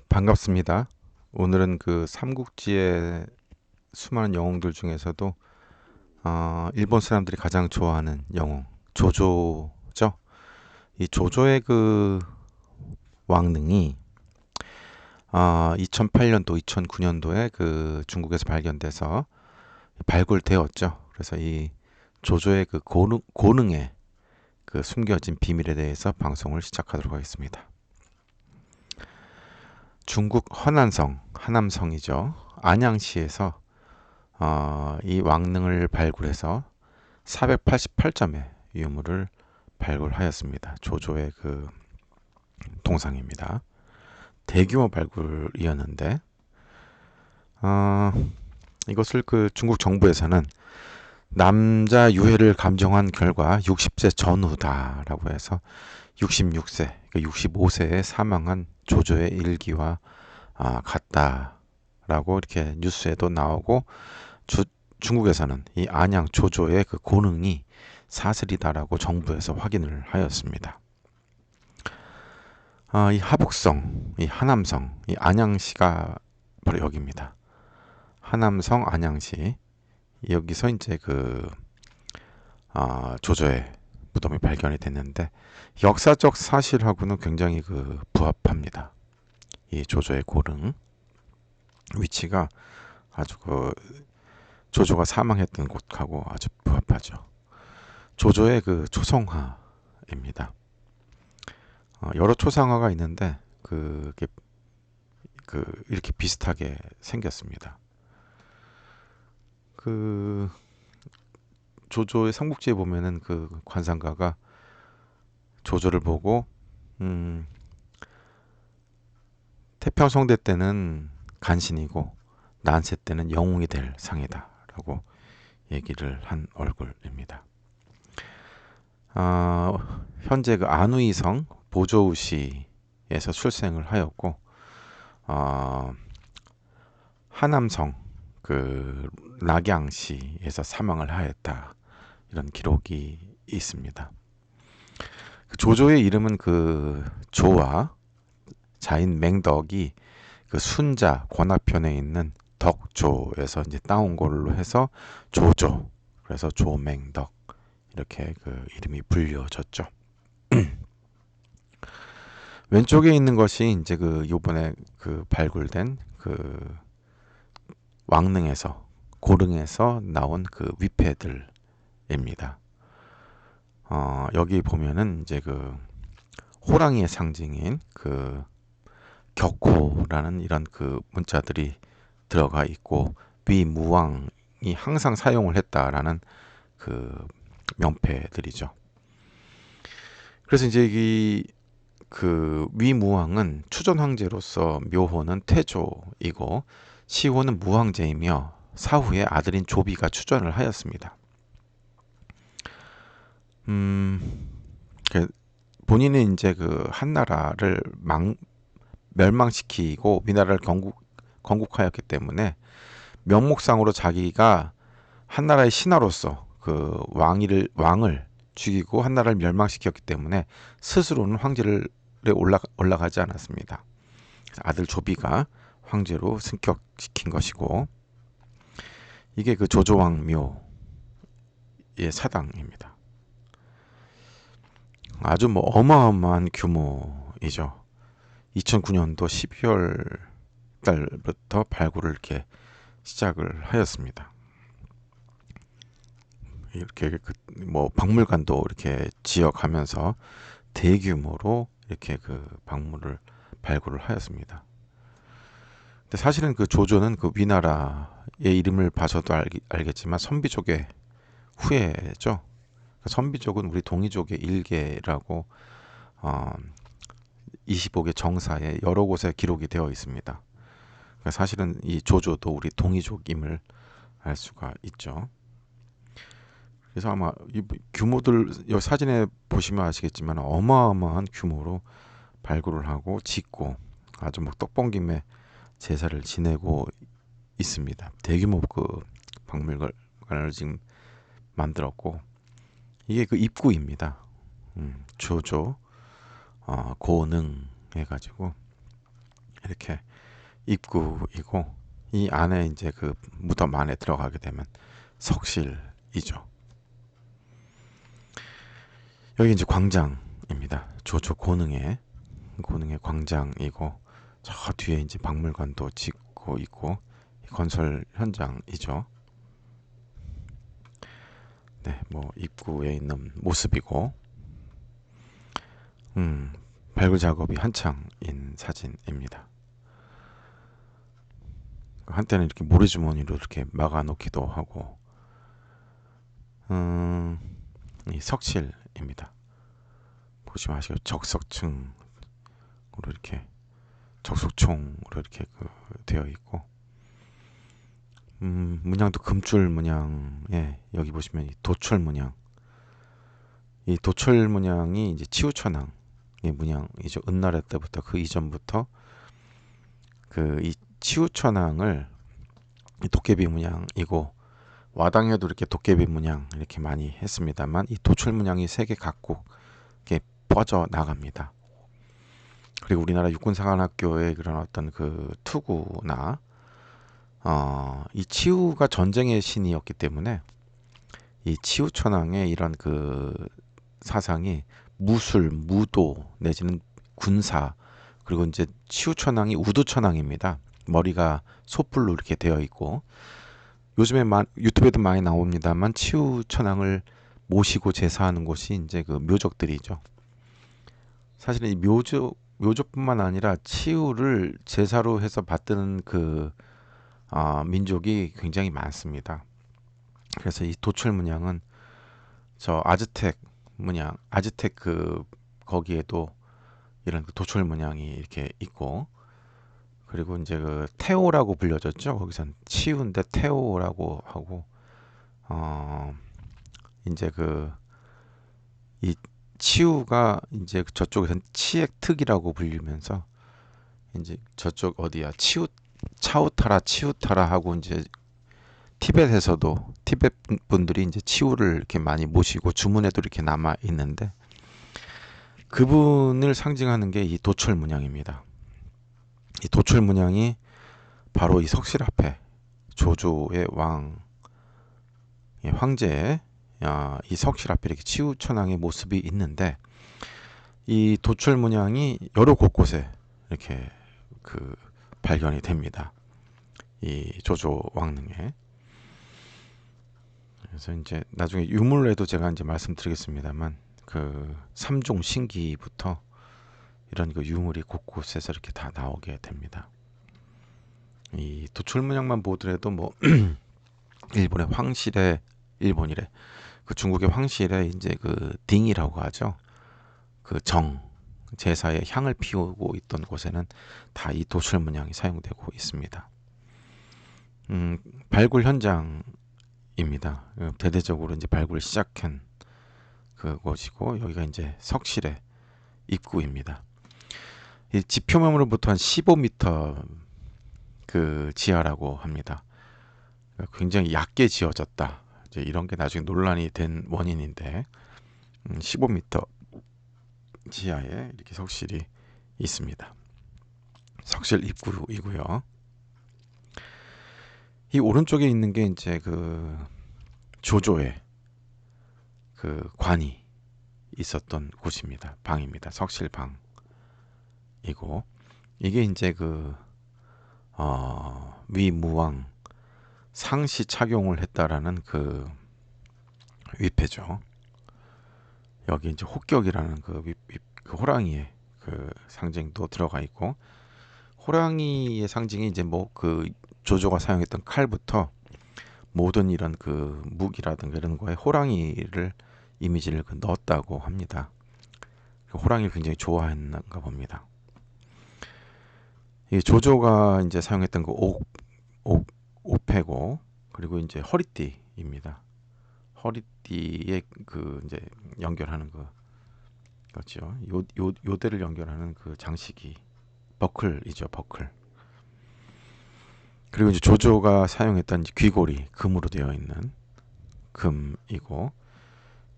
반갑습니다. 오늘은 그 삼국지의 수많은 영웅들 중에서도 일본 사람들이 가장 좋아하는 영웅 조조죠. 이 조조의 그 왕릉이 2008년도, 2009년도에 그 중국에서 발견돼서 발굴되었죠. 그래서 이 조조의 그 고능의 그 숨겨진 비밀에 대해서 방송을 시작하도록 하겠습니다. 중국 허난성, 하남성이죠. 안양시에서 이 왕릉을 발굴해서 488점의 유물을 발굴하였습니다. 조조의 그 동상입니다. 대규모 발굴이었는데 어, 이것을 그 중국 정부에서는 남자 유해를 감정한 결과 60세 전후다라고 해서 66세, 65세에 사망한 조조의 일기와 같다라고 이렇게 뉴스에도 나오고 중국에서는 이 안양 조조의 그 고능이 사슬이다라고 정부에서 확인을 하였습니다. 이 하북성, 이 하남성, 이 안양시가 바로 여기입니다. 하남성 안양시 여기서 이제 그 조조의 무덤이 발견이 됐는데 역사적 사실하고는 굉장히 그 부합합니다. 이 조조의 고릉 위치가 아주 그 조조가 사망했던 곳하고 아주 부합하죠. 조조의 그 초성화입니다. 여러 초상화가 있는데 이렇게 비슷하게 생겼습니다. 그 조조의 삼국지에 보면은 그 관상가가 조조를 보고 태평성대 때는 간신이고 난세 때는 영웅이 될 상이다라고 얘기를 한 얼굴입니다. 현재 그 안우이성 보조우시에서 출생을 하였고 하남성 그 낙양시에서 사망을 하였다 이런 기록이 있습니다. 그 조조의 이름은 그 조와 자인 맹덕이 그 순자 권하편에 있는 덕조에서 이제 따온 걸로 해서 조조 그래서 조맹덕 이렇게 그 이름이 불려졌죠. 왼쪽에 있는 것이 이제 그 요번에 그 발굴된 그 왕릉에서 고릉에서 나온 그 위패들입니다. 여기 보면은 이제 그 호랑이의 상징인 그 격호라는 이런 그 문자들이 들어가 있고 위무왕이 항상 사용을 했다라는 그 명패들이죠. 그래서 이제 이 그 위무왕은 추전 황제로서 묘호는 태조이고 시호는 무황제이며 사후에 아들인 조비가 추전을 하였습니다. 본인은 이제 그 한나라를 멸망시키고 위나라를 건국하였기 때문에 명목상으로 자기가 한나라의 신하로서 그 왕을 죽이고 한나라를 멸망시켰기 때문에 스스로는 황제를 올라가지 않았습니다. 아들 조비가 황제로 승격시킨 것이고 이게 그 조조왕묘의 사당입니다. 아주 뭐 어마어마한 규모이죠. 2009년도 12월 달부터 발굴을 이렇게 시작을 하였습니다. 이렇게 뭐 박물관도 이렇게 지어가면서 대규모로 이렇게 그 박물을 발굴을 하였습니다. 근데 사실은 그 조조는 그 위나라의 이름을 봐서도 알겠지만 선비족의 후예죠. 선비족은 우리 동이족의 일개라고 25개 정사에 여러 곳에 기록이 되어 있습니다. 사실은 이 조조도 우리 동이족임을 알 수가 있죠. 그래서 아마 이 규모들 이 사진에 보시면 아시겠지만 어마어마한 규모로 발굴을 하고 짓고 아주 뭐 떡볶임에 제사를 지내고 있습니다. 대규모 그 박물관을 지금 만들었고 이게 그 입구입니다. 조조 고능 해가지고 이렇게 입구이고, 이 안에 이제 그 무덤 안에 들어가게 되면 석실이죠. 여기 이제 광장입니다. 조조 고능의 광장이고, 저 뒤에 이제 박물관도 짓고 있고, 건설 현장이죠. 네, 뭐 입구에 있는 모습이고, 발굴 작업이 한창인 사진입니다. 한때는 이렇게 모래주머니로 이렇게 막아놓기도 하고, 이 석실입니다. 보시면 아시죠? 적석층으로 이렇게 적석총으로 이렇게 되어 있고, 문양도 금줄 문양에, 여기 보시면 이 도철 문양, 이 도철 문양이 이제 치우천왕의 문양이죠. 은나라 때부터, 그 이전부터 그 이 치우천왕을 도깨비 문양이고, 와당에도 이렇게 도깨비 문양 이렇게 많이 했습니다만, 이 도철 문양이 세계 각국 이렇게 퍼져 나갑니다. 그리고 우리나라 육군사관학교의 그런 어떤 그 투구나 이 치우가 전쟁의 신이었기 때문에 이 치우천왕의 이런 그 사상이 무술, 무도 내지는 군사, 그리고 이제 치우천왕이 우두천왕입니다. 머리가 소뿔로 이렇게 되어 있고, 요즘에 유튜브에도 많이 나옵니다만, 치우천왕을 모시고 제사하는 곳이 이제 그 묘적들이죠. 사실은 이 묘적뿐만 아니라 치우를 제사로 해서 받드는 그 민족이 굉장히 많습니다. 그래서 이 도철 문양은 저 아즈텍 그 거기에도 이런 그 도철 문양이 이렇게 있고, 그리고 이제 그 테오라고 불려졌죠. 거기선 치우인데 테오라고 하고, 이제 그 이 치우가 이제 저쪽에선 치액특이라고 불리면서, 이제 저쪽 어디야, 치우타라 하고, 이제 티벳 분들이 이제 치우를 이렇게 많이 모시고 주문에도 이렇게 남아 있는데, 그분을 상징하는 게 이 도철 문양입니다. 이 도철 문양이 바로 이 석실 앞에 조조의 황제의 이 석실 앞에 이렇게 치우천왕의 모습이 있는데, 이 도철 문양이 여러 곳곳에 이렇게 그 발견이 됩니다. 이 조조 왕릉에. 그래서 이제 나중에 유물에도 제가 이제 말씀드리겠습니다만, 그 삼종 신기부터 이런 그 유물이 곳곳에서 이렇게 다 나오게 됩니다. 이 도철 문양만 보더라도 뭐 일본이래. 그 중국의 황실에 이제 그 딩이라고 하죠. 그 제사에 향을 피우고 있던 곳에는 다 이 도철 문양이 사용되고 있습니다. 발굴 현장입니다. 대대적으로 이제 발굴을 시작한 그곳이고, 여기가 이제 석실의 입구입니다. 이 지표면으로부터 한 15m 그 지하라고 합니다. 굉장히 얕게 지어졌다. 이제 이런 게 나중에 논란이 된 원인인데, 15m 지하에 이렇게 석실이 있습니다. 석실 입구이고요. 이 오른쪽에 있는 게 이제 그 조조의 그 관이 있었던 곳입니다. 방입니다. 석실방이고, 이게 이제 그 위무왕 상시 착용을 했다라는 그 위패죠. 여기 이제 혹격이라는 그 호랑이의 그 상징도 들어가 있고, 호랑이의 상징이 이제 뭐 그 조조가 사용했던 칼부터 모든 이런 그 무기라든가 이런 거에 호랑이를 이미지를 넣었다고 합니다. 호랑이를 굉장히 좋아했는가 봅니다. 이 조조가 이제 사용했던 그 옥패고, 그리고 이제 허리띠입니다. 허리띠에 그 이제 연결하는 거죠. 요대를 연결하는 그 장식이 버클이죠, 버클. 그리고 이제 조조가 사용했던 귀걸이, 금으로 되어 있는 금이고,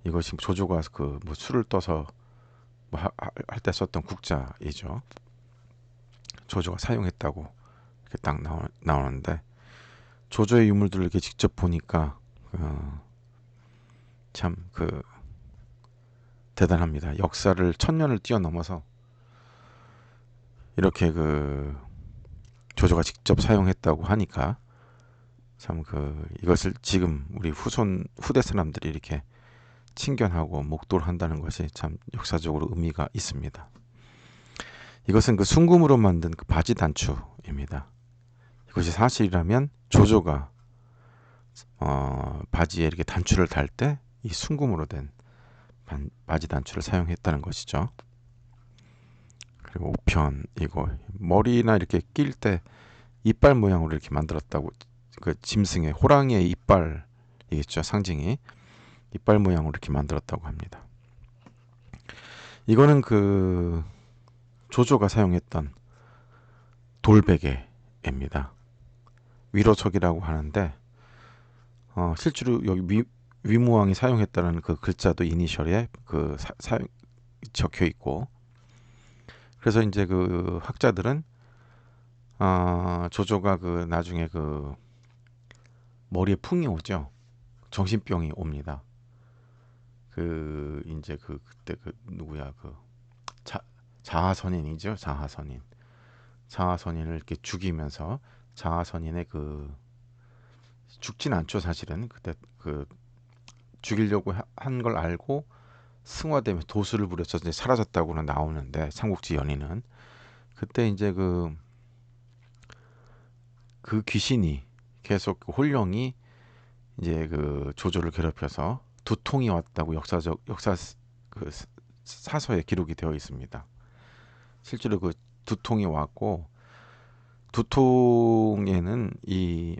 이것이 조조가 그 뭐 술을 떠서 뭐 할 때 썼던 국자이죠. 조조가 사용했다고 이렇게 딱 나오는데 조조의 유물들을 이렇게 직접 보니까 참 대단합니다. 역사를 1000년을 뛰어넘어서 이렇게 조조가 직접 사용했다고 하니까 참 이것을 지금 우리 후대 사람들이 이렇게 친견하고 목도를 한다는 것이 참 역사적으로 의미가 있습니다. 이것은 순금으로 만든 바지 단추입니다. 이것이 사실이라면 조조가 바지에 이렇게 단추를 달 때 이 순금으로 된 바지 단추를 사용했다는 것이죠. 그리고 우편 이거 머리나 이렇게 낄 때 이빨 모양으로 이렇게 만들었다고 짐승의 호랑이의 이빨이겠죠. 상징이 이빨 모양으로 이렇게 만들었다고 합니다. 이거는 조조가 사용했던 돌베개입니다. 위로석이라고 하는데 실제로 여기 위무왕이 사용했다는 글자도 이니셜에 적혀 있고 그래서 이제 학자들은 조조가 나중에 머리에 풍이 오죠. 정신병이 옵니다. 이제 그때 누구야 자하선인이죠. 자하선인을 이렇게 죽이면서 자하선인의 죽진 않죠. 사실은 그때 죽이려고 한 걸 알고 승화되면서 도수를 부려서 이제 사라졌다고는 나오는데 삼국지 연의는 그때 이제 그 귀신이 계속 홀령이 이제 조조를 괴롭혀서 두통이 왔다고 역사 사서에 기록이 되어 있습니다. 실제로 두통이 왔고 두통에는 이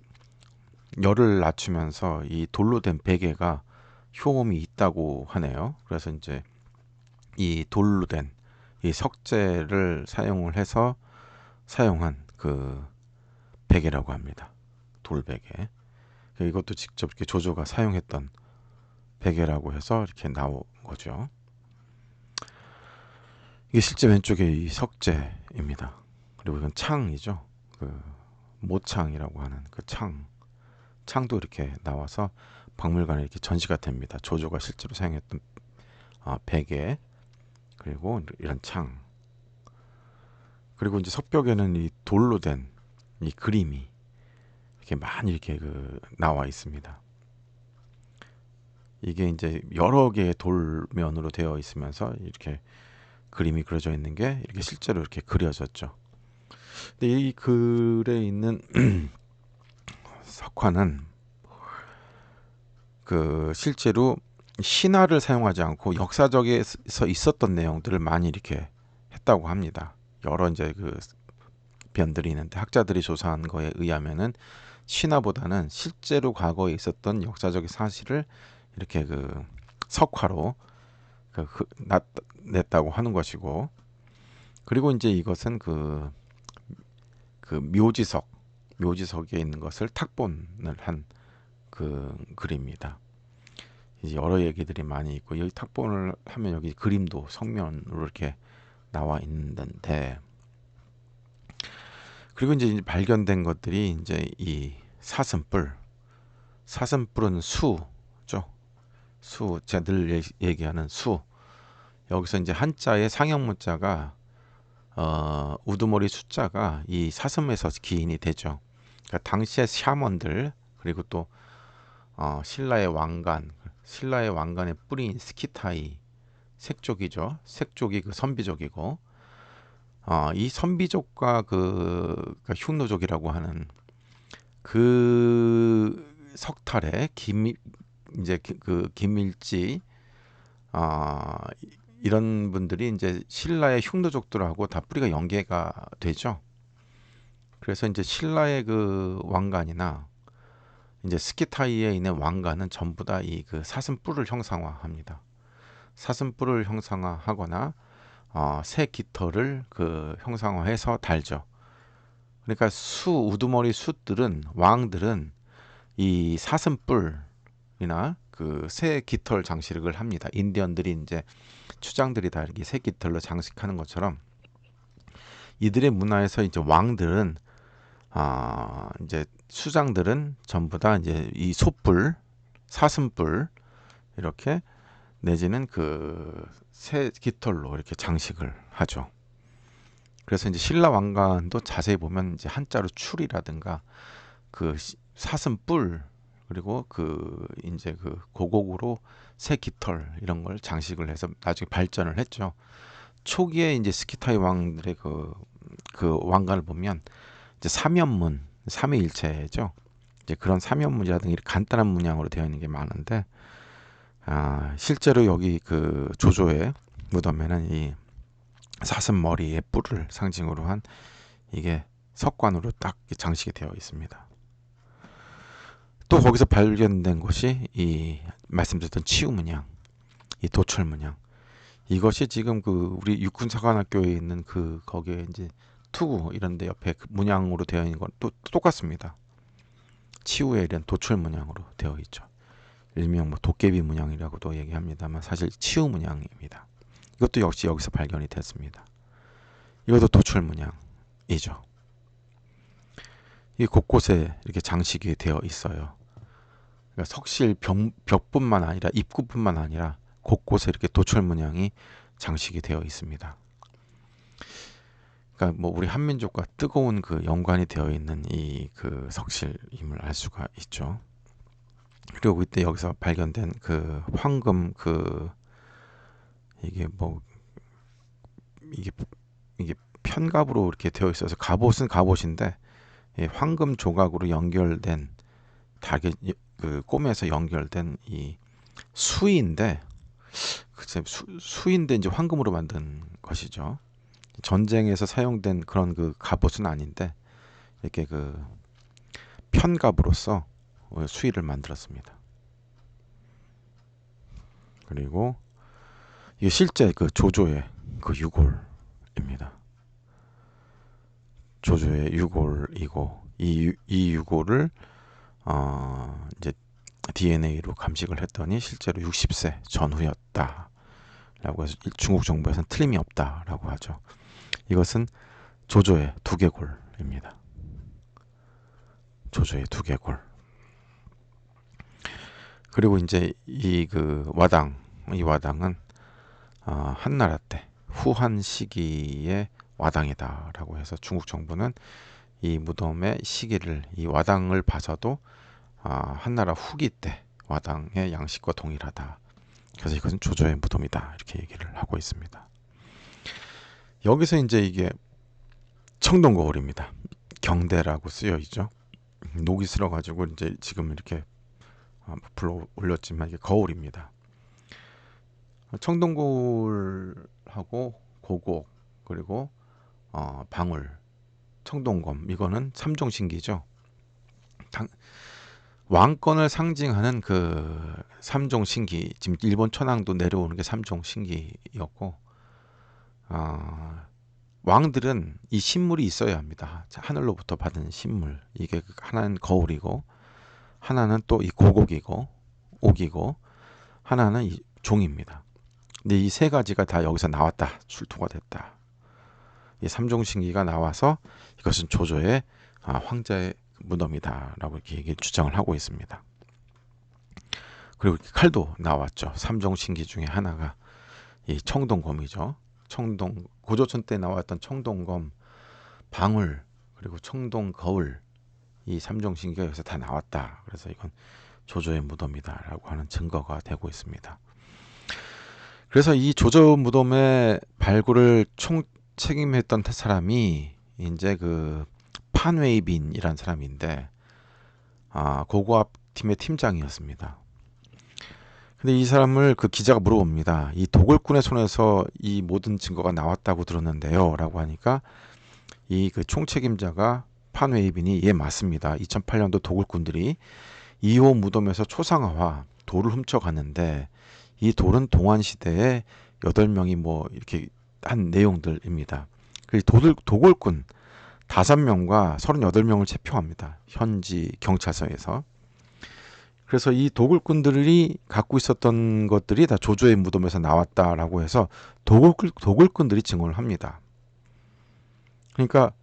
열을 낮추면서 이 돌로 된 베개가 효험이 있다고 하네요. 그래서 이제 이 돌로 된 이 석재를 사용을 해서 사용한 베개라고 합니다. 돌베개. 이것도 직접 이렇게 조조가 사용했던 베개라고 해서 이렇게 나온 거죠. 이게 실제 왼쪽에 이 석재입니다. 그리고 이건 창이죠. 모창이라고 하는 창도 이렇게 나와서 박물관에 이렇게 전시가 됩니다. 조조가 실제로 사용했던 베개 그리고 이런 창 그리고 이제 석벽에는 이 돌로 된 이 그림이 이렇게 많이 이렇게 나와 있습니다. 이게 이제 여러 개의 돌면으로 되어 있으면서 이렇게 그림이 그려져 있는 게 이렇게 실제로 이렇게 그려졌죠. 근데 이 글에 있는 석화는 실제로 신화를 사용하지 않고 역사적에서 있었던 내용들을 많이 이렇게 했다고 합니다. 여러 이제 변들이 있는데 학자들이 조사한 거에 의하면은 신화보다는 실제로 과거에 있었던 역사적 사실을 이렇게 석화로 냈다고 하는 것이고 그리고 이제 이것은 묘지석에 있는 것을 탁본을 한 글입니다. 이제 여러 얘기들이 많이 있고 여기 탁본을 하면 여기 그림도 성면으로 이렇게 나와 있는데 그리고 이제 발견된 것들이 이제 이 사슴뿔은 수죠. 제가 늘 얘기하는 수. 여기서 이제 한자의 상형 문자가 우두머리 숫자가 이 사슴에서 기인이 되죠. 그러니까 당시의 샤먼들 그리고 또 신라의 왕관의 뿌리인 스키타이 색족이죠. 색족이 선비족이고 이 선비족과 흉노족이라고 하는 석탈의 김일지 이런 분들이 이제 신라의 흉노족들하고 다 뿌리가 연계가 되죠. 그래서 이제 신라의 왕관이나 이제 스키타이에 있는 왕관은 전부 다 이 사슴뿔을 형상화합니다. 사슴뿔을 형상화하거나 새 깃털을 형상화해서 달죠. 그러니까 우두머리 왕들은 이 사슴뿔이나 새 깃털 장식을 합니다. 인디언들이 이제 추장들이 다 이렇게 새 깃털로 장식하는 것처럼 이들의 문화에서 이제 왕들은 이제 수장들은 전부 다 이제 이 솥불, 사슴불 이렇게 내지는 그 새 깃털로 이렇게 장식을 하죠. 그래서 이제 신라 왕관도 자세히 보면 이제 한자로 출이라든가 그 사슴뿔 그리고 그 이제 그 고곡으로 새 깃털 이런 걸 장식을 해서 나중에 발전을 했죠. 초기에 이제 스키타이 왕들의 그 왕관을 보면 이제 삼연문, 삼위일체죠. 이제 그런 삼연문이라든가 이렇게 간단한 문양으로 되어 있는 게 많은데 실제로 여기 그 조조의 무덤에는 이 사슴 머리의 뿔을 상징으로 한 이게 석관으로 딱 장식이 되어 있습니다. 또 거기서 발견된 것이 이 말씀드렸던 치유 문양, 이 도철 문양. 이것이 지금 그 우리 육군사관학교에 있는 그 거기에 이제 투구 이런 데 옆에 그 문양으로 되어 있는 건 또 똑같습니다. 치우에 이런 도철 문양으로 되어 있죠. 일명 뭐 도깨비 문양이라고도 얘기합니다만 사실 치우 문양입니다. 이것도 역시 여기서 발견이 됐습니다. 이것도 도철 문양이죠. 이 곳곳에 이렇게 장식이 되어 있어요. 그러니까 석실 벽뿐만 아니라 입구뿐만 아니라 곳곳에 이렇게 도철 문양이 장식이 되어 있습니다. 그러니까 뭐 우리 한민족과 뜨거운 그 연관이 되어 있는 이 그 석실임을 알 수가 있죠. 그리고 이때 여기서 발견된 그 황금 그 이게 뭐 이게 편갑으로 이렇게 되어 있어서 갑옷은 갑옷인데 황금 조각으로 연결된 달게 그 꿈에서 연결된 이 수인데 글쎄 수인데 이제 황금으로 만든 것이죠. 전쟁에서 사용된 그런 그 갑옷은 아닌데 이렇게 그 편갑으로서 수의를 만들었습니다. 그리고 이게 실제 그 조조의 그 유골입니다. 조조의 유골이고 이 유골을 이제 DNA로 감식을 했더니 실제로 60세 전후였다라고 해서 중국 정부에서는 틀림이 없다라고 하죠. 이것은 조조의 두개골입니다. 조조의 두개골. 그리고 이제 이 와당은 한나라 때 후한 시기의 와당이다라고 해서 중국 정부는 이 무덤의 시기를 이 와당을 봐서도 한나라 후기 때 와당의 양식과 동일하다. 그래서 이것은 조조의 무덤이다 이렇게 얘기를 하고 있습니다. 여기서 이제 이게 청동거울입니다. 경대라고 쓰여 있죠. 녹이 슬어 가지고 이제 지금 이렇게 불러 올렸지만 이게 거울입니다. 청동거울하고 고곡 그리고 방울, 청동검 이거는 삼종신기죠. 왕권을 상징하는 그 삼종신기 지금 일본 천황도 내려오는 게 삼종신기였고 왕들은 이 신물이 있어야 합니다. 하늘로부터 받은 신물 이게 하나는 거울이고 하나는 또 이 고곡이고 옥이고 하나는 이 종입니다. 근데 이 세 가지가 다 여기서 나왔다. 출토가 됐다. 이 삼종신기가 나와서 이것은 조조의 황제의 무덤이다라고 이렇게 주장을 하고 있습니다. 그리고 칼도 나왔죠. 삼종신기 중에 하나가 이 청동검이죠. 고조선 때 나왔던 청동검, 방울 그리고 청동거울 이 삼종신기가 여기서 다 나왔다. 그래서 이건 조조의 무덤이다라고 하는 증거가 되고 있습니다. 그래서 이 조조 무덤의 발굴을 책임했던 사람이 이제 그 판웨이빈이라는 사람인데 고고압 팀의 팀장이었습니다. 근데 이 사람을 그 기자가 물어봅니다. 이 도굴꾼의 손에서 이 모든 증거가 나왔다고 들었는데요 라고 하니까 이 그 총책임자가 판웨이빈이 예 맞습니다. 2008년도 도굴꾼들이 2호 무덤에서 초상화와 돌을 훔쳐갔는데 이 돌은 동안시대에 8명이 뭐 이렇게 한 내용들입니다. 도굴꾼 5명과 38명을 체포합니다. 현지 경찰서에서. 그래서 이 도굴꾼들이 갖고 있었던 것들이 다 조조의 무덤에서 나왔다라고 해서 도굴꾼들이 증언을 합니다. 그러니까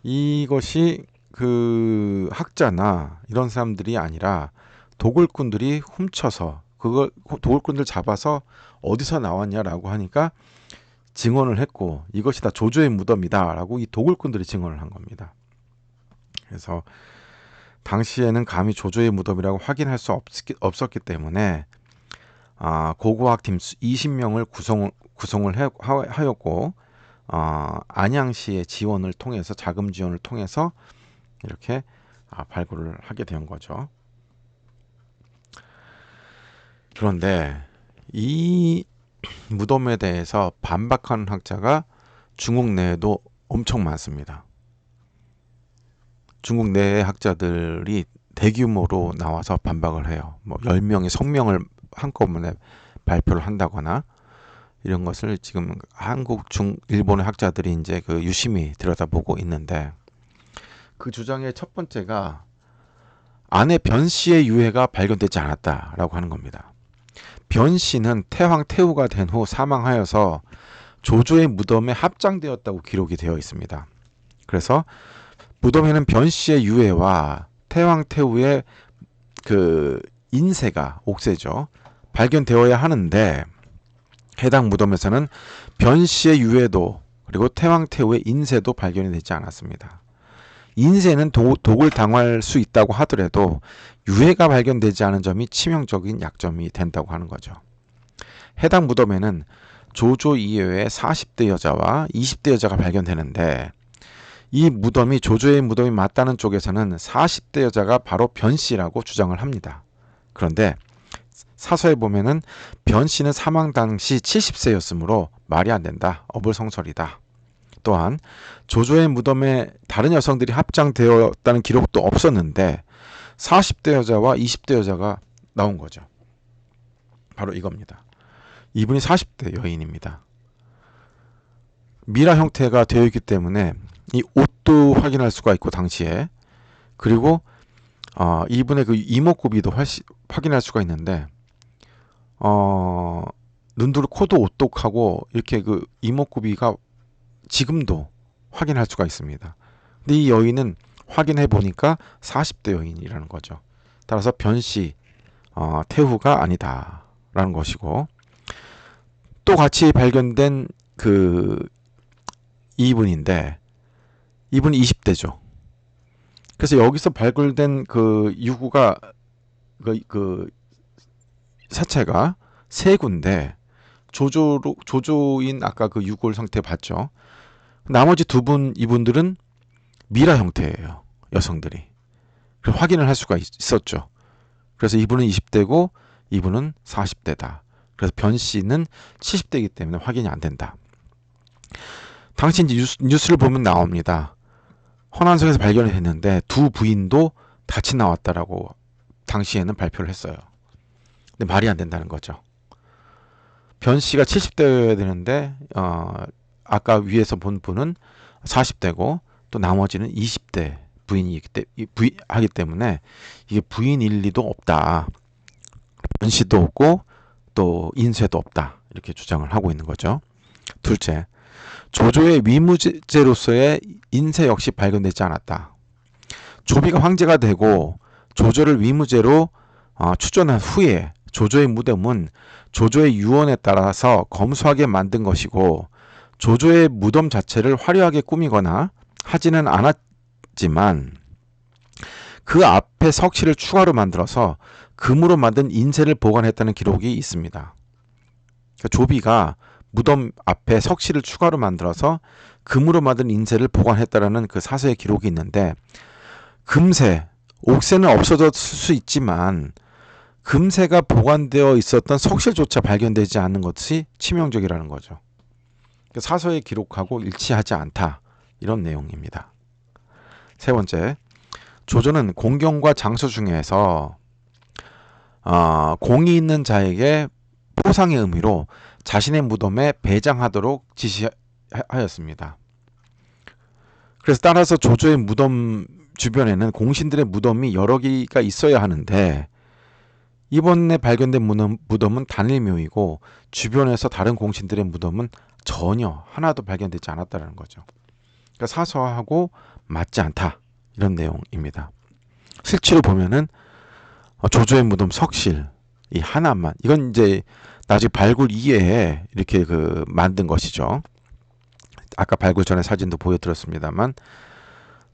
이것이 그 학자나 이런 사람들이 아니라 도굴꾼들이 훔쳐서 그걸 도굴꾼들 잡아서 어디서 나왔냐라고 하니까 증언을 했고 이것이 다 조조의 무덤이다라고 이 도굴꾼들이 증언을 한 겁니다. 그래서 당시에는 감히 조조의 무덤이라고 확인할 수 없었기 때문에 고고학팀 20명을 구성을 하였고 안양시의 지원을 통해서 자금 지원을 통해서 이렇게 발굴을 하게 된 거죠. 그런데 이 무덤에 대해서 반박하는 학자가 중국 내에도 엄청 많습니다. 중국 내의 학자들이 대규모로 나와서 반박을 해요. 뭐 10명의 성명을 한꺼번에 발표를 한다거나 이런 것을 지금 한국, 중, 일본의 학자들이 이제 그 유심히 들여다보고 있는데 그 주장의 첫 번째가 아내 변 씨의 유해가 발견되지 않았다라고 하는 겁니다. 변 씨는 태황 태후가 된 후 사망하여서 조조의 무덤에 합장되었다고 기록이 되어 있습니다. 그래서 무덤에는 변 씨의 유해와 태황 태후의 그 인쇄가 옥새죠. 발견되어야 하는데 해당 무덤에서는 변 씨의 유해도 그리고 태황 태후의 인쇄도 발견이 되지 않았습니다. 인쇄는 독을 당할 수 있다고 하더라도 유해가 발견되지 않은 점이 치명적인 약점이 된다고 하는 거죠. 해당 무덤에는 조조 이외에 40대 여자와 20대 여자가 발견되는데 이 무덤이 조조의 무덤이 맞다는 쪽에서는 40대 여자가 바로 변 씨라고 주장을 합니다. 그런데 사서에 보면은 변 씨는 사망 당시 70세였으므로 말이 안 된다. 어불성설이다. 또한 조조의 무덤에 다른 여성들이 합장되었다는 기록도 없었는데 40대 여자와 20대 여자가 나온 거죠. 바로 이겁니다. 이분이 40대 여인입니다. 미라 형태가 되어 있기 때문에 이 옷도 확인할 수가 있고 당시에 그리고 이분의 그 이목구비도 확인할 수가 있는데 눈두를 코도 오똑하고 이렇게 그 이목구비가 지금도 확인할 수가 있습니다. 근데 이 여인은 확인해 보니까 40대 여인이라는 거죠. 따라서 변씨 태후가 아니다라는 것이고 또 같이 발견된 그 이분인데 이분이 20대죠. 그래서 여기서 발굴된 그 유구가 그 사체가 세 군데 조조인 아까 그 유골 상태 봤죠. 나머지 이분들은 미라 형태예요. 여성들이. 그래서 확인을 할 수가 있었죠. 그래서 이분은 20대고 이분은 40대다. 그래서 변 씨는 70대이기 때문에 확인이 안 된다. 당시 이제 뉴스를 보면 나옵니다. 헌안성에서 발견을 했는데 두 부인도 같이 나왔다라고 당시에는 발표를 했어요. 근데 말이 안 된다는 거죠. 변 씨가 70대여야 되는데 아까 위에서 본 분은 40대고 또 나머지는 20대 하기 때문에 이게 부인 일리도 없다. 변 씨도 없고 또 인쇄도 없다. 이렇게 주장을 하고 있는 거죠. 둘째, 조조의 위무제로서의 인쇄 역시 발견되지 않았다. 조비가 황제가 되고 조조를 위무제로 추존한 후에 조조의 무덤은 조조의 유언에 따라서 검소하게 만든 것이고 조조의 무덤 자체를 화려하게 꾸미거나 하지는 않았지만 그 앞에 석실을 추가로 만들어서 금으로 만든 인쇄를 보관했다는 기록이 있습니다. 그러니까 조비가 무덤 앞에 석실을 추가로 만들어서 금으로 만든 인쇄를 보관했다라는 그 사서의 기록이 있는데 금세, 옥새는 없어졌을 수 있지만 금세가 보관되어 있었던 석실조차 발견되지 않는 것이 치명적이라는 거죠. 사서의 기록하고 일치하지 않다. 이런 내용입니다. 세 번째, 조조는 공경과 장서 중에서 공이 있는 자에게 포상의 의미로 자신의 무덤에 배장하도록 지시하였습니다. 그래서 따라서 조조의 무덤 주변에는 공신들의 무덤이 여러 개가 있어야 하는데 이번에 발견된 무덤은 단일묘이고 주변에서 다른 공신들의 무덤은 전혀 하나도 발견되지 않았다는 거죠. 그러니까 사소하고 맞지 않다 이런 내용입니다. 실제로 보면은 조조의 무덤 석실 이 하나만 이건 이제 나중에 발굴 이외에 이렇게 그 만든 것이죠. 아까 발굴 전에 사진도 보여드렸습니다만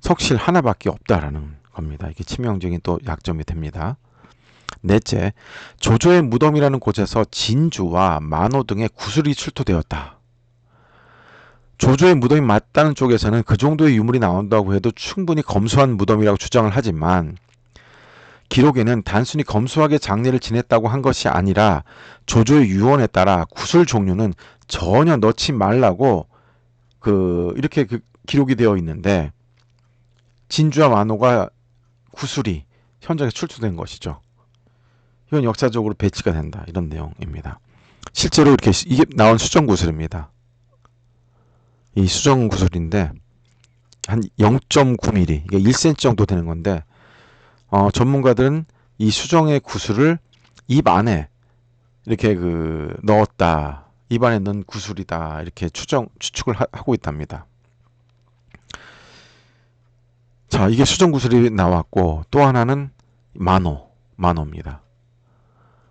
석실 하나밖에 없다라는 겁니다. 이게 치명적인 또 약점이 됩니다. 넷째, 조조의 무덤이라는 곳에서 진주와 만호 등의 구슬이 출토되었다. 조조의 무덤이 맞다는 쪽에서는 그 정도의 유물이 나온다고 해도 충분히 검소한 무덤이라고 주장을 하지만 기록에는 단순히 검소하게 장례를 지냈다고 한 것이 아니라 조조의 유언에 따라 구슬 종류는 전혀 넣지 말라고 이렇게 기록이 되어 있는데 진주와 만호가 구슬이 현장에 출토된 것이죠. 이건 역사적으로 배치가 된다 이런 내용입니다. 실제로 이렇게 이게 나온 수정 구슬입니다. 이 수정 구슬인데 한 0.9mm 이게 1cm 정도 되는 건데 전문가들은 이 수정의 구슬을 입 안에 이렇게 넣었다. 입 안에 넣은 구슬이다. 이렇게 추측을 하고 있답니다. 자, 이게 수정 구슬이 나왔고 또 하나는 만호입니다.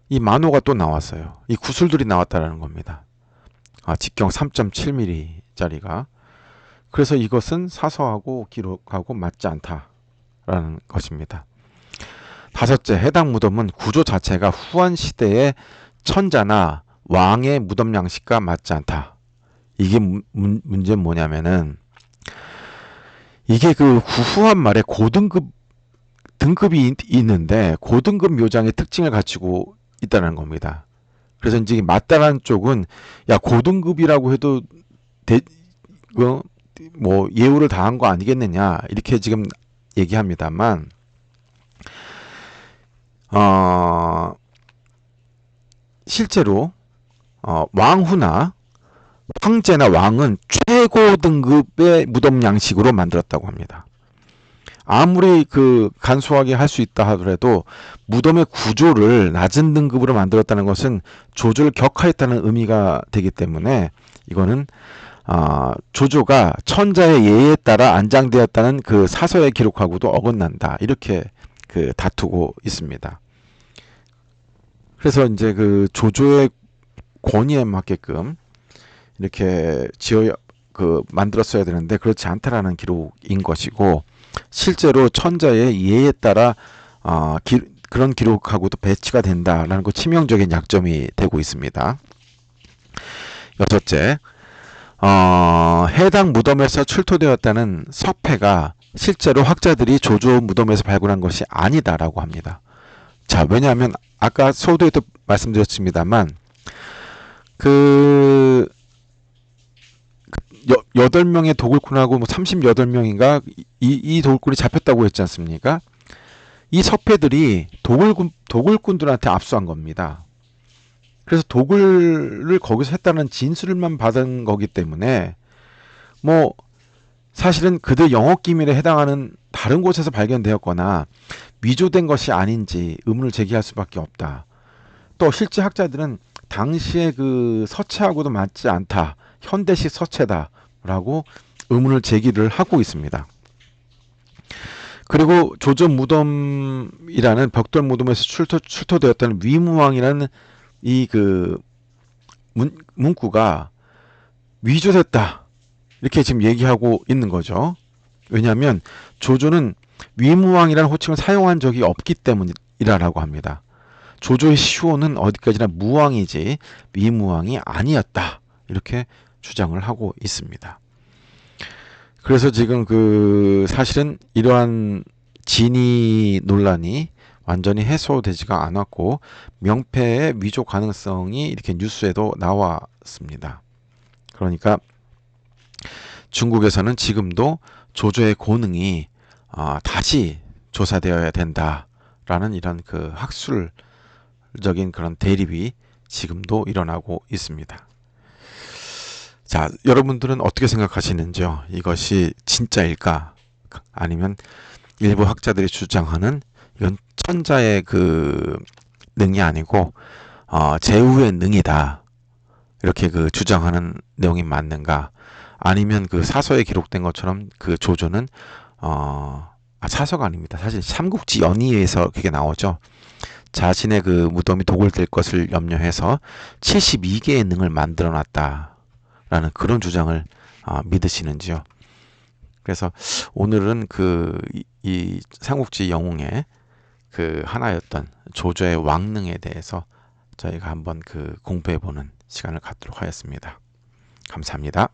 이 만호가 또 나왔어요. 이 구슬들이 나왔다라는 겁니다. 직경 3.7mm 짜리가. 그래서 이것은 사서하고 기록하고 맞지 않다라는 것입니다. 다섯째, 해당 무덤은 구조 자체가 후한 시대의 천자나 왕의 무덤 양식과 맞지 않다. 이게 문제는 뭐냐면은 이게 후한 말에 등급이 있는데 고등급 묘장의 특징을 갖추고 있다는 겁니다. 그래서 이제 맞다라는 쪽은 야 고등급이라고 해도 뭐 예우를 다한 거 아니겠느냐 이렇게 지금 얘기합니다만 실제로 왕후나 황제나 왕은 최고 등급의 무덤 양식으로 만들었다고 합니다. 아무리 간소하게 할 수 있다 하더라도 무덤의 구조를 낮은 등급으로 만들었다는 것은 조조를 격하했다는 의미가 되기 때문에 이거는 조조가 천자의 예에 따라 안장되었다는 사서의 기록하고도 어긋난다 이렇게 다투고 있습니다. 그래서 이제 조조의 권위에 맞게끔 이렇게 만들었어야 되는데 그렇지 않다라는 기록인 것이고 실제로 천자의 예에 따라 그런 기록하고도 배치가 된다라는 거 치명적인 약점이 되고 있습니다. 여섯째, 해당 무덤에서 출토되었다는 석패가 실제로 학자들이 조조 무덤에서 발굴한 것이 아니다라고 합니다. 자, 왜냐하면 아까 서두에도 말씀드렸습니다만 8명의 도굴꾼하고 38명인가 이 도굴꾼이 잡혔다고 했지 않습니까? 이 석패들이 도굴꾼들한테 압수한 겁니다. 그래서 도굴을 거기서 했다는 진술만 받은 거기 때문에 뭐 사실은 그들 영업기밀에 해당하는 다른 곳에서 발견되었거나 위조된 것이 아닌지 의문을 제기할 수밖에 없다. 또 실제 학자들은 당시의 서체하고도 맞지 않다. 현대식 서체다라고 의문을 제기를 하고 있습니다. 그리고 조조 무덤이라는 벽돌 무덤에서 출토되었다는 위무왕이라는 이 문구가 위조됐다. 이렇게 지금 얘기하고 있는 거죠. 왜냐하면 조조는 위무왕이라는 호칭을 사용한 적이 없기 때문이라고 합니다. 조조의 시호는 어디까지나 무왕이지 위무왕이 아니었다. 이렇게 주장을 하고 있습니다. 그래서 지금 사실은 이러한 진위 논란이 완전히 해소되지가 않았고 명패의 위조 가능성이 이렇게 뉴스에도 나왔습니다. 그러니까 중국에서는 지금도 조조의 고능이 다시 조사되어야 된다라는 이런 학술적인 그런 대립이 지금도 일어나고 있습니다. 자, 여러분들은 어떻게 생각하시는지요? 이것이 진짜일까? 아니면 일부 학자들이 주장하는 이건 천자의 능이 아니고 제후의 능이다. 이렇게 주장하는 내용이 맞는가? 아니면 그 사서에 기록된 것처럼 그 조조는 사서가 아닙니다. 사실 삼국지 연의에서 그게 나오죠. 자신의 그 무덤이 도굴될 것을 염려해서 72개의 능을 만들어 놨다라는 그런 주장을 믿으시는지요. 그래서 오늘은 이 삼국지 영웅의 그 하나였던 조조의 왕능에 대해서 저희가 한번 그 공부해 보는 시간을 갖도록 하였습니다. 감사합니다.